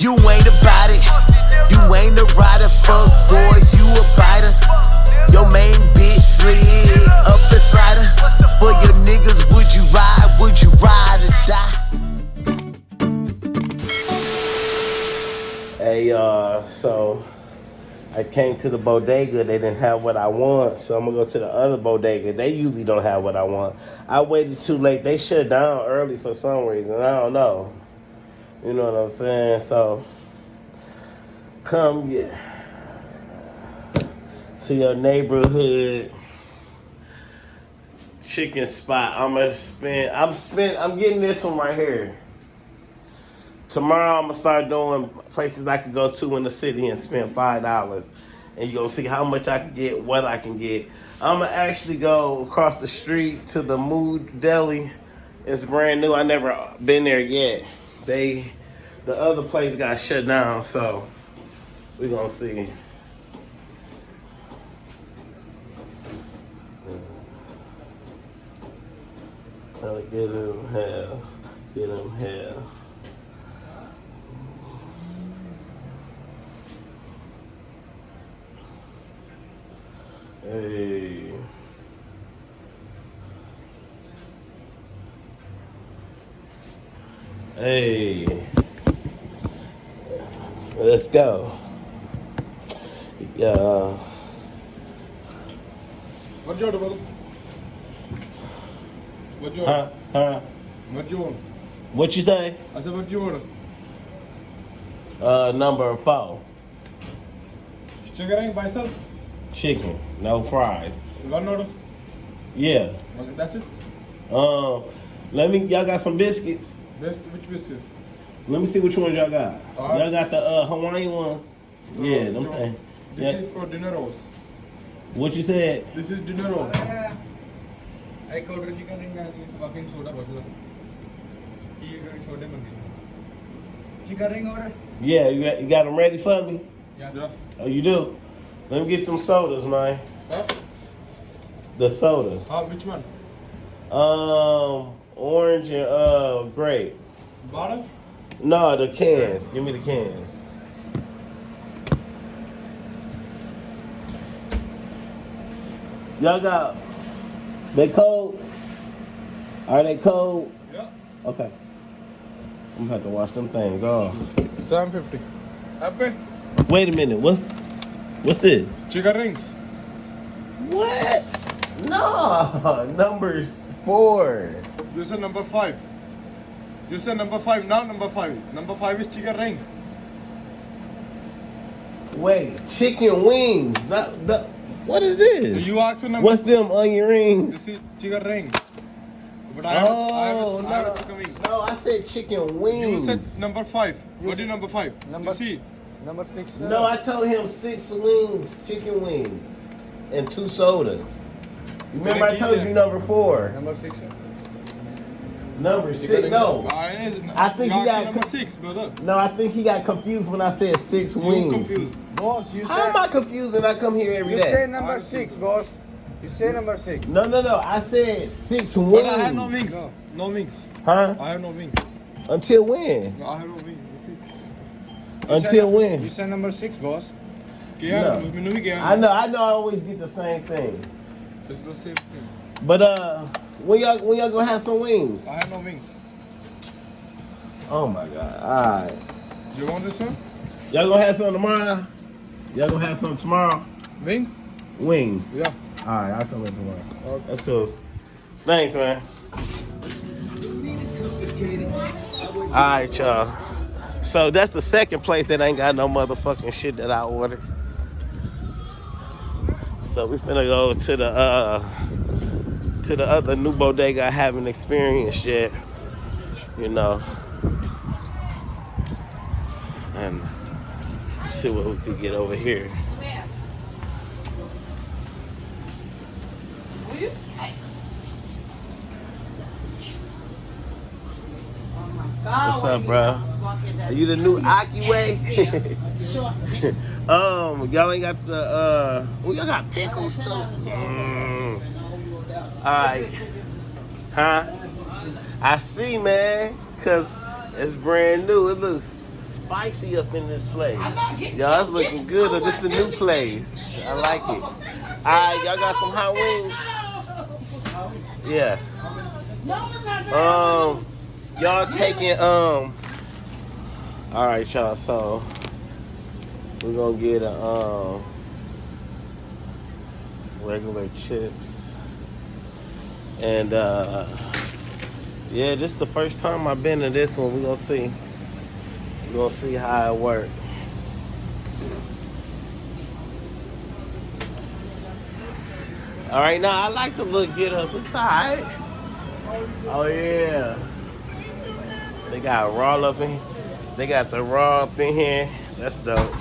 You ain't about it. You ain't a rider, fuck boy, you a biter. Your main bitch slid up inside her. For your niggas, would you ride or die? Hey y'all, so I came to the bodega, they didn't have what I want, so I'm gonna go to the other bodega. They usually don't have what I want. I waited too late, they shut down early for some reason, I don't know. You know what I'm saying? So, come get to your neighborhood chicken spot. I'm getting this one right here. Tomorrow I'm gonna start doing places I can go to in the city and spend $5. And you're gonna see how much I can get, what I can get. I'm gonna actually go across the street to the Mood Deli. It's brand new, I never been there yet. The other place got shut down, so we're gonna see. Get him hell. Get him hell. Hey. Hey. Let's go. Yeah. What you order, brother? What you order? Huh? What you order? What you say? I said, what you order? Number 4. Chicken by itself? Chicken, no fries. One order? Yeah. Okay, that's it? Y'all got some biscuits? Which biscuits? Let me see which ones y'all got. Y'all got the Hawaiian ones? Yeah, them things. This is for dinner rolls. What you said? This is dinner roll. I order chicken ring walking soda bottle. Chicken ring order? Yeah, you got them ready for me? Yeah. Oh, you do? Let me get them sodas, man. Huh? The soda. Which one? Orange and grape. Bottle? No, the cans. Give me the cans. Y'all got... They cold? Are they cold? Yeah. Okay. I'm gonna have to wash them things off. $7.50. Happy? Wait a minute. What's this? Chicken rings. What? No. Number 4. You said number 5. You said number 5. Now number 5. Number 5 is chicken rings. Wait. Chicken wings. What is this? You asked for number. What's them onion rings? This is chicken ring. But No, I said chicken wings. You said number 5. What is number 5? Number C. Number 6. No, I told him 6 wings, chicken wings, and 2 sodas. Remember I told you number 4. Number 6. Number 6. No. I think he got number 6, brother. No, I think he got confused when I said 6 wings. Confused. Boss, you How said. am I confused and I come here every You day? say number 6, boss. You say number 6. No. I said 6 wings. But I have no wings. No. No wings. Huh? I have no wings. Until when? No, I have no wings. Until when? You said number 6, boss. No. I know. I always get the same thing. It's the same thing. But when y'all gonna have some wings? I have no wings. Oh my God! All right. You want this one? Y'all gonna have some tomorrow? Y'all gonna have some tomorrow? Wings? Wings. Yeah. All right, I'll come in tomorrow. Okay. That's cool. Thanks, man. All right, y'all. So that's the second place that ain't got no motherfucking shit that I ordered. So we finna go to the other new bodega I haven't experienced yet. You know. And see what we could get over here. What's up, bro? Are you the new Akiway? Y'all ain't got the y'all got pickles too. Alright. Huh? I see, man, cause it's brand new. It looks spicy up in this place. Y'all, it's looking good. This is the new place. I like it. All right, y'all got some hot wings? Yeah. Y'all taking all right, y'all. So we're gonna get a regular chips, and yeah, this is the first time I've been to this one. We're gonna see. We're gonna see how it works. All right, now I like the little get up. It's all right. Oh yeah. They got raw up in here. They got the raw up in here. That's dope.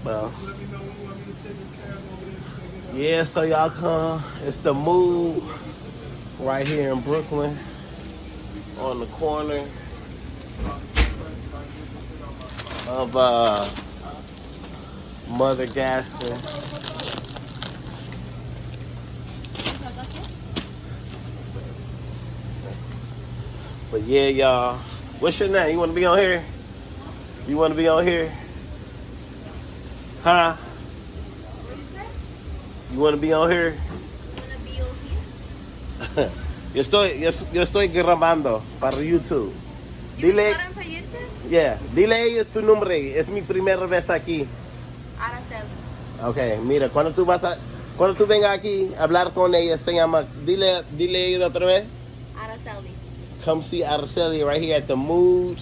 Well. Yeah, so y'all come. It's the Move right here in Brooklyn on the corner of Mother Gaston. But yeah, y'all. What's your name? You want to be on here? You want to be on here? Huh? What you say? You want to be on here? You wanna be over here? yo estoy grabando para YouTube. You Dile, recording for YouTube? yeah, dile a ellos tu nombre. Es mi primera vez aquí. Araceli. Okay, mira, cuando tú vengas aquí a hablar con ella, se llama, dile ellos otra vez. Araceli. Come see Araceli right here at the Mood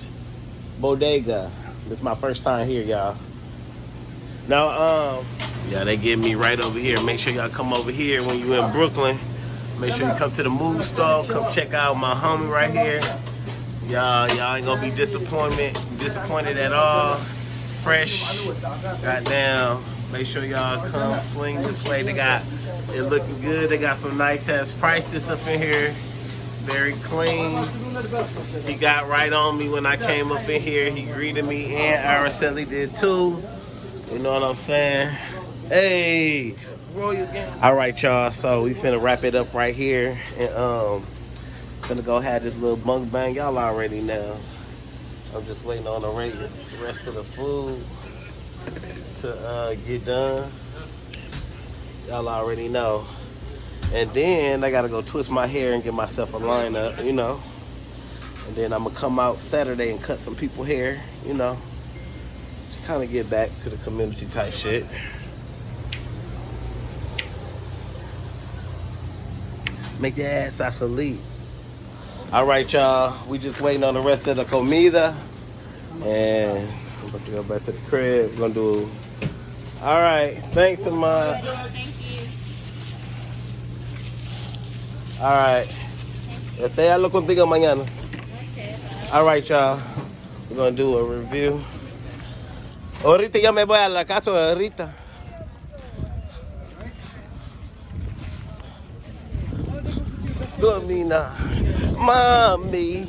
Bodega. This is my first time here, y'all. Now, yeah, they get me right over here. Make sure y'all come over here when you in Brooklyn. Make sure you come to the Mood store. Come check out my homie right here. Y'all ain't gonna be disappointed at all. Fresh, goddamn. Make sure y'all come swing this way. They got it looking good. They got some nice ass prices up in here. Very clean. He got right on me when I came up in here. He greeted me, and Araceli did too. You know what I'm saying? Hey, RoyaleGANG. All right, y'all. So we finna wrap it up right here, and finna go have this little mukbang. Y'all already know. I'm just waiting on the rest of the food to get done. Y'all already know. And then I gotta go twist my hair and get myself a lineup, you know. And then I'm gonna come out Saturday and cut some people's hair, you know. Just kind of get back to the community type shit. Make your ass obsolete. All right, y'all. We just waiting on the rest of the comida. And I'm about to go back to the crib. We're gonna do. All right. Thanks so much. Thank you. All right. Este hablo contigo mañana. Okay, bye. All right, y'all. We're gonna do a review. Ahorita ya me voy a la casa de Rita. Domina, mami,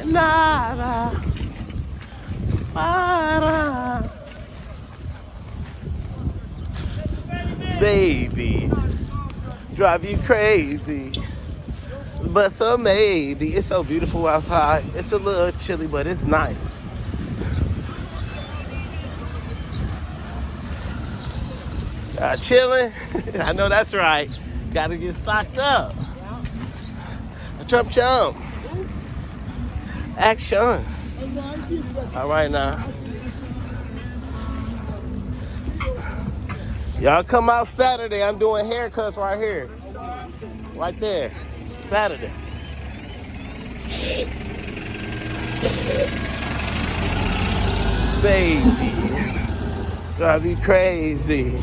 nada para, baby, drive you crazy, but so maybe. It's so beautiful outside. It's a little chilly, but it's nice. Chilling? I know that's right. Gotta get stocked up. Jump. Action. All right now. Y'all come out Saturday. I'm doing haircuts right here. Right there. Saturday. Baby. Drive you crazy.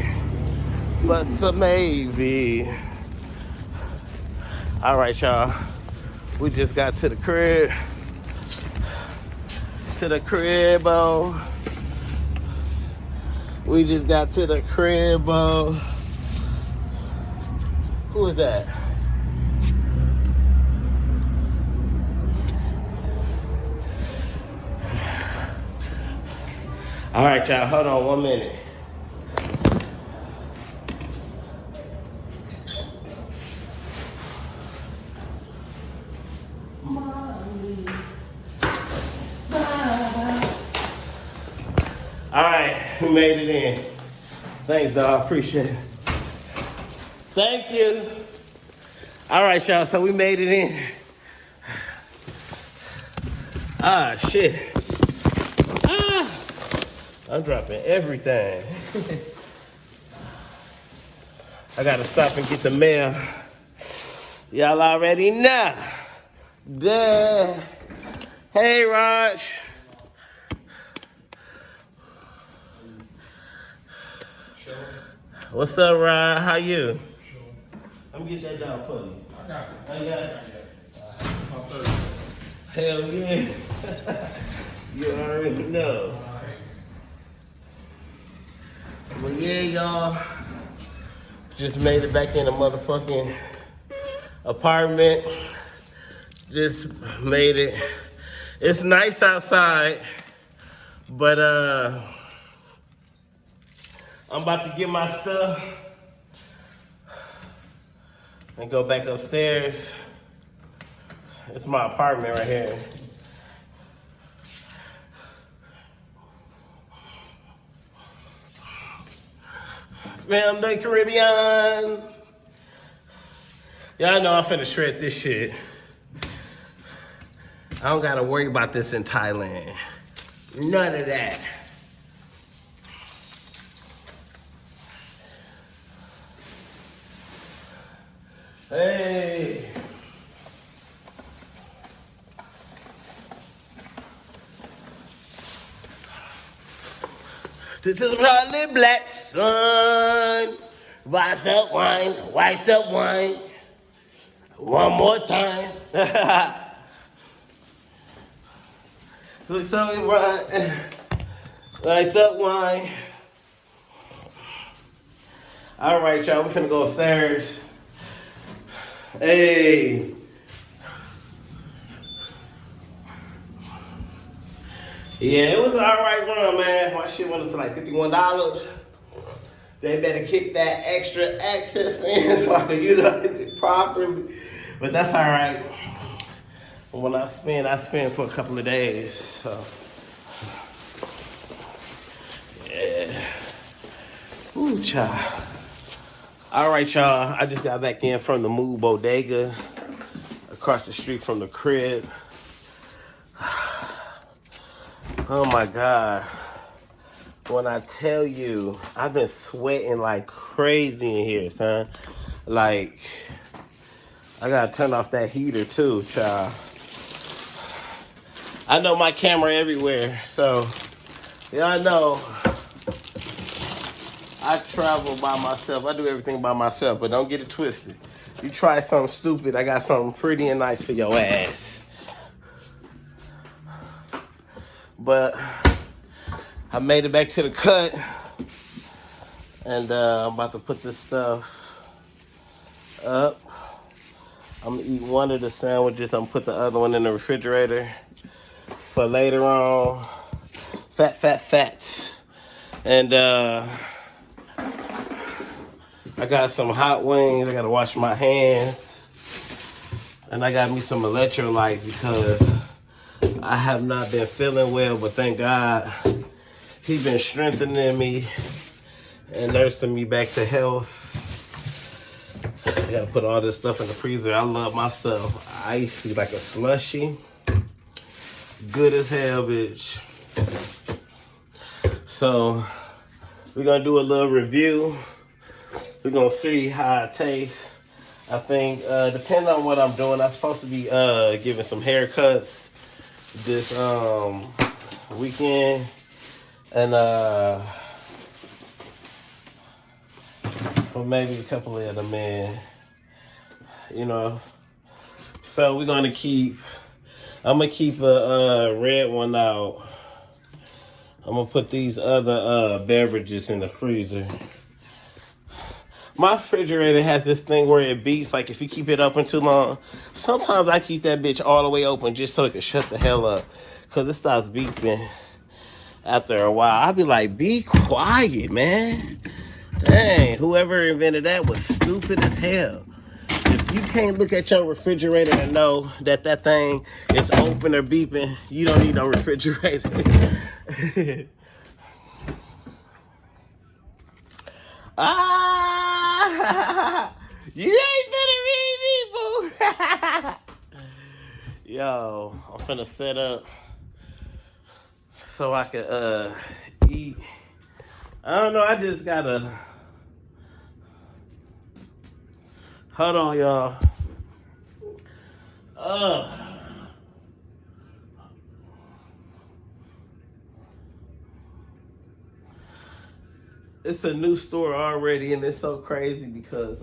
But so maybe. All right, y'all. We just got to the crib. We just got to the crib. Who is that? All right, y'all. Hold on 1 minute. we made it in. Thanks, dog. Appreciate it. Thank you. All right, y'all. So we made it in. Ah, shit. Ah, I'm dropping everything. I gotta stop and get the mail. Y'all already know. Duh. Hey, Raj. What's up, Rod? How you? Let me get that down for you. I got it. Hell yeah. You already know. But yeah, y'all. Just made it back in the motherfucking apartment. Just made it. It's nice outside, but I'm about to get my stuff and go back upstairs. It's my apartment right here. Man, the Caribbean. Y'all know I'm finna shred this shit. I don't gotta worry about this in Thailand. None of that. Hey. This is probably black sun. What's up, wine? What's up, wine? One more time. Look so right. What's up, wine? All right, y'all. We finna go upstairs. Hey. Yeah, it was an alright run, man. My shit went up to like $51. They better kick that extra access in so I can utilize it properly. But that's alright. When I spend for a couple of days. So yeah. Ooh, child. Alright, y'all. I just got back in from the Mood Bodega across the street from the crib. Oh my God. When I tell you, I've been sweating like crazy in here, son. Like, I gotta turn off that heater too, child. I know my camera everywhere, so y'all know I travel by myself. I do everything by myself, but don't get it twisted. You try something stupid, I got something pretty and nice for your ass. But I made it back to the cut, and I'm about to put this stuff up. I'm gonna eat one of the sandwiches. I'm gonna put the other one in the refrigerator for later on. Fats. And I got some hot wings. I gotta wash my hands. And I got me some electrolytes because I have not been feeling well, but thank God He's been strengthening me and nursing me back to health. I gotta put all this stuff in the freezer. I love my stuff icy like a slushy. Good as hell, bitch. So we're gonna do a little review. We're gonna see how it tastes. I think depending on what I'm doing, I'm supposed to be giving some haircuts this weekend, and or maybe a couple of them in, you know. So we're gonna I'm gonna keep a red one out. I'm gonna put these other beverages in the freezer. My refrigerator has this thing where it beeps, like if you keep it open too long. Sometimes I keep that bitch all the way open just so it can shut the hell up. Cause it starts beeping after a while. I'll be like, be quiet, man. Dang, whoever invented that was stupid as hell. If you can't look at your refrigerator and know that that thing is open or beeping, you don't need no refrigerator. Ah! You ain't finna read me, boo. Yo, I'm finna set up so I can eat. I don't know, I just gotta. Hold on, y'all. It's a new store already, and it's so crazy because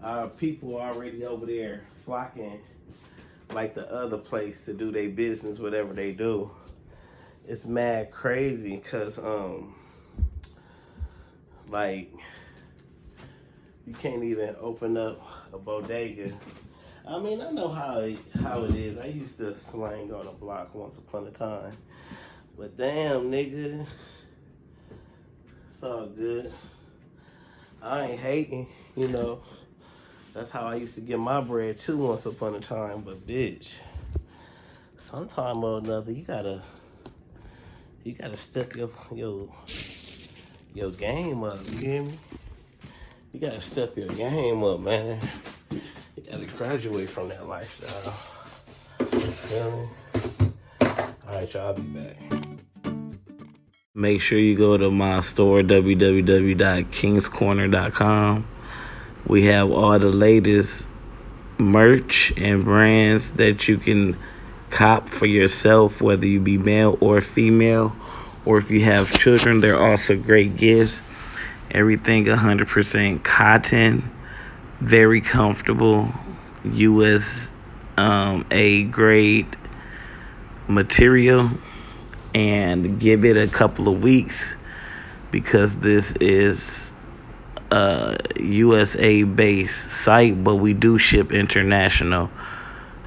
our people already over there flocking like the other place to do their business, whatever they do. It's mad crazy because like you can't even open up a bodega. I mean, I know how it is. I used to slang on a block once upon a time. But damn, nigga, it's all good. I ain't hating, you know. That's how I used to get my bread too once upon a time. But bitch, sometime or another, you gotta step your game up. You hear me? You gotta step your game up, man. You gotta graduate from that lifestyle. You feel me? All right, y'all, I'll be back. Make sure you go to my store, www.kingscorner.com. We have all the latest merch and brands that you can cop for yourself, whether you be male or female, or if you have children, they're also great gifts. Everything 100% cotton, very comfortable, USA grade material. And give it a couple of weeks because this is a USA based site, but we do ship international.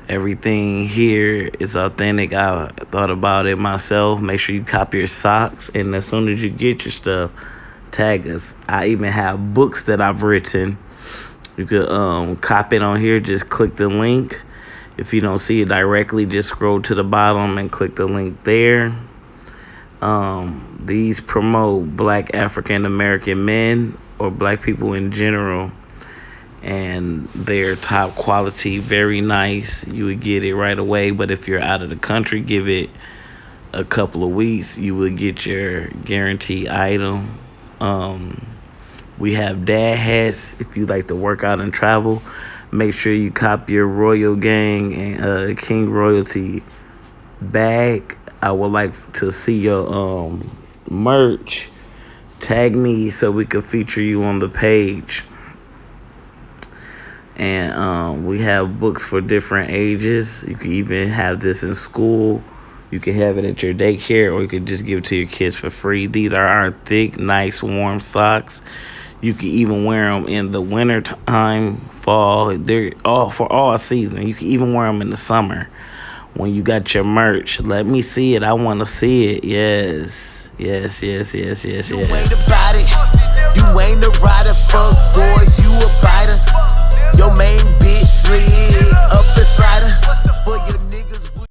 Everything here is authentic. I thought about it myself. Make sure you copy your socks, and as soon as you get your stuff, tag us. I even have books that I've written. You could copy it on here. Just click the link. If you don't see it directly, just scroll to the bottom and click the link there. These promote Black African American men or Black people in general, and they're top quality, very nice. You would get it right away, but if you're out of the country, give it a couple of weeks. You will get your guaranteed item. We have dad hats if you like to work out and travel. Make sure you copy your RoyaleGANG and King Royalty bag. I would like to see your merch. Tag me so we can feature you on the page. And we have books for different ages. You can even have this in school. You can have it at your daycare, or you can just give it to your kids for free. These are our thick, nice, warm socks. You can even wear them in the winter time, fall. They're all for all season. You can even wear them in the summer. When you got your merch, let me see it. I want to see it. Yes. You ain't about it. You ain't a rider. Fuck boy, you a biter. Your main bitch slid up beside her.